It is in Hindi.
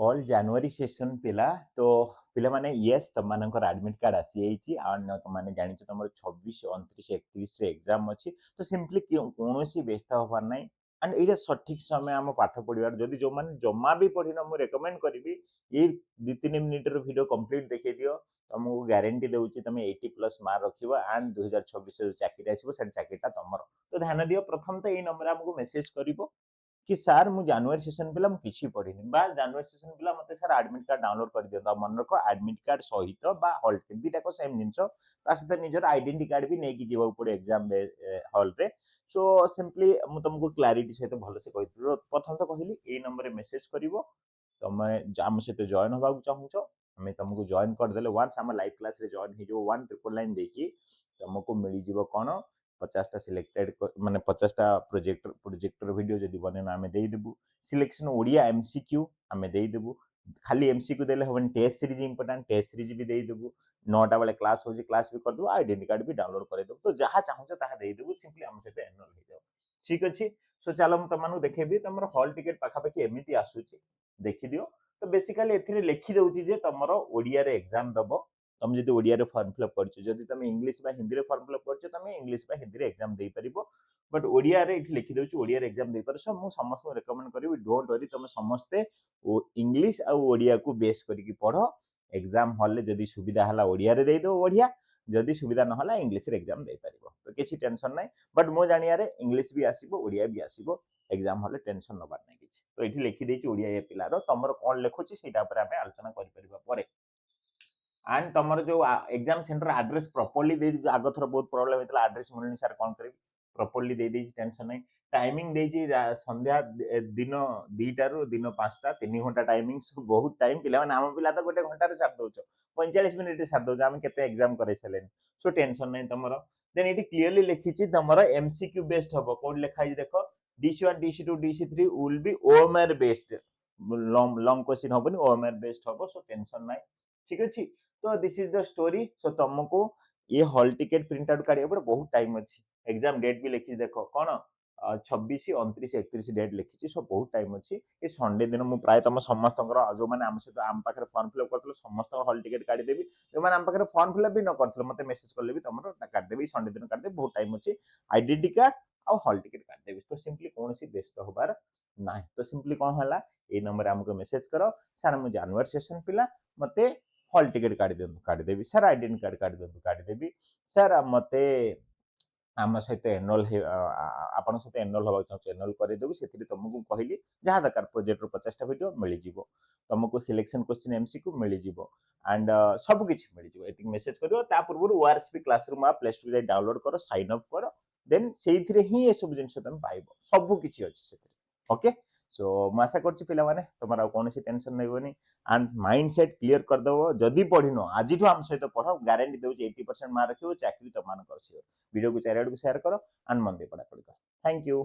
ऑल जनवरी सेशन पिला तो पिला माने यस तुम मानकर एडमिट कार्ड आसी जाइछि आ तुम माने जानि छ तुमर 26 29 31 रे एग्जाम अछि तो सिंपली कोनोसी व्यस्त होबार नै एंड एटा सठिक समय हम पाठ पढिबार जदी जो माने जम्मा भी पढिन मु रेकमेंड करबी ए 2-3 मिनिट रो वीडियो कंप्लीट देखै दियो तुमको गारंटी देउछि तुम 80 प्लस मार्क रखिबो एंड 2026 रे चाकरी आसीबो से चाकरीटा तमरो तो ध्यान दियो प्रथम तो ए नंबर हमको मेसेज करिवो कि सर मु जनवरी सेशन पिला मु किछि पढिनी बा जनवरी सेशन पिला मते सर एडमिट कार्ड डाउनलोड कर दियो मन रखो एडमिट कार्ड सहित बा हॉल टिकट दीटा को सेम जिंसो ता सहित निजर आइडेंटिटी कार्ड भी नै कि जीवा पड़े एग्जाम हॉल रे सो सिंपली मु तुमको क्लैरिटी सहित भलो से कहितो प्रथम तो कहली ए नंबर रे मेसेज करिवो तमे आम सहित जॉइन होबा चाहूचो हमें तुमको जॉइन कर देले वंस हम लाइव क्लास रे जॉइन हे जो 1 देकी तुमको मिली जीवो कोन 50टा सिलेक्टेड माने 50टा प्रोजेक्टर वीडियो जदी बनेना हमें देई देबू सिलेक्शन ओडिया एमसीक्यू हमें देई देबू खाली एमसीक्यू देले होबन test series important test series भी देई देबू 9टा वाले क्लास होजी क्लास भी कर देबू आइडेंटिटी कार्ड भी डाउनलोड करे देबू तो जहा चाहू ताहा देई देबू सिंपली हम सेते एनरोल हो जाओ ठीक अछि सो चलो हम तमानु देखेबी तमरो हॉल टिकट पाखा पाखी एमिति आसुची देखि दियो तो बेसिकली एथिरे लिखि दउची जे तमरो ओडिया रे एग्जाम दबो तुम जदि ओडिया रे फॉर्म फिलअप करछ जदि तुम इंग्लिश बा हिंदी रे फॉर्म फिलअप करछ तुम इंग्लिश बा हिंदी रे एग्जाम देई परिबो बट ओडिया रे इठी लिखि दउछ ओडिया रे एग्जाम देई परछ मु समस्त रेकमेंड करिवि डोंट वरी तुम समस्ते इंग्लिश आ ओडिया को बेस करिकि पढो एग्जाम हॉल ले जदि सुविधा हला ओडिया रे देई दो ओडिया जदि सुविधा न हला इंग्लिश रे एग्जाम देई परिबो तो किछि टेंशन नै बट मो जानिया रे इंग्लिश भी आसीबो ओडिया भी आसीबो एग्जाम हॉल टेंशन नबार नै किछि तो इठी लिखि देछि ओडिया ए पिलारो तमरो कोन लेखुछि सेटा पर आमे आलोचना करि परिबा परे एंड तमर जो एग्जाम सेंटर एड्रेस प्रॉपर्ली दे दी आगो थर बहुत प्रॉब्लम हेतला एड्रेस मिलनी सर कोन करी प्रॉपर्ली दे दी टेंशन नै टाइमिंग दे जी संध्या दिन 2टा रु दिन 5टा 3 घंटा टाइमिंग सब बहुत टाइम पिला नाम पिला तो गोटे घंटा रे सार दोचो 45 मिनिट सार दोचो हम केते एग्जाम करे छलेन सो टेंशन नै तमरो देन इटी क्लियरली लिखिछि तमरो एमसीक्यू बेस्ड हबो कोड लिखाइ देखो DC1 DC2 DC3 will be OMR based long question हबनी ओएमआर बेस्ड हबो सो टेंशन नै ठीक अछि तो this is the story so तुमको ये हॉल टिकट प्रिंट आउट काढिया पर बहुत टाइम अछि एग्जाम डेट भी लिखि देखो कोन 26 29 31 डेट लिखिछि सो बहुत टाइम अछि ए संडे दिन मु प्राय तम समस्त जो माने आम से आम पाखरे फॉर्म फिलअप करथलो समस्त हॉल टिकट काढि देबी जो माने आम पाखरे फॉर्म फिलअप भी न करथलो मते मेसेज करले भी तमरो काढ देबी संडे दिन काढ देबी बहुत टाइम अछि आईडेंटिटी कार्ड आ हॉल टिकट काढ देबी तो सिंपली कोनसी व्यस्त होबार नाही तो सिंपली कोन हला ए नंबर हमको मेसेज करो सर मु जनवरी सेशन पिला मते हॉल टिकट काढी देबी सर आइडेंटिटी कार्ड काढी देबी सर मते आम सहित एनरोल आपण सहित एनरोल होबा चाहू एनरोल कर देबी सेथिरे तुमको कहली जहां दरकार प्रोजेक्ट रो 50टा वीडियो मिल जिवो तुमको सिलेक्शन क्वेश्चन एमसीक्यू मिल जिवो एंड सब किछि मिल जिवो एतिक मेसेज करियो ता पूर्व ओआरएसपी क्लासरूम आप प्ले स्टोर जाई डाउनलोड करो साइन अप करो देन सेथिरे ही ए सब जिंस तुम पाइबो सब किछि अछि सेथिरे ओके सो मैं आशा करछि पिला माने तमरा कोनोसी टेंशन नैबोनी एंड माइंडसेट क्लियर कर दबो जदी पढिनो आज जो हम सहित पढो गारंटी देउछि 80% मार्क रखियो चाकरी त मान करसियो वीडियो को चारियाड को शेयर करो एंड मन दे पढा पढी करो थैंक यू।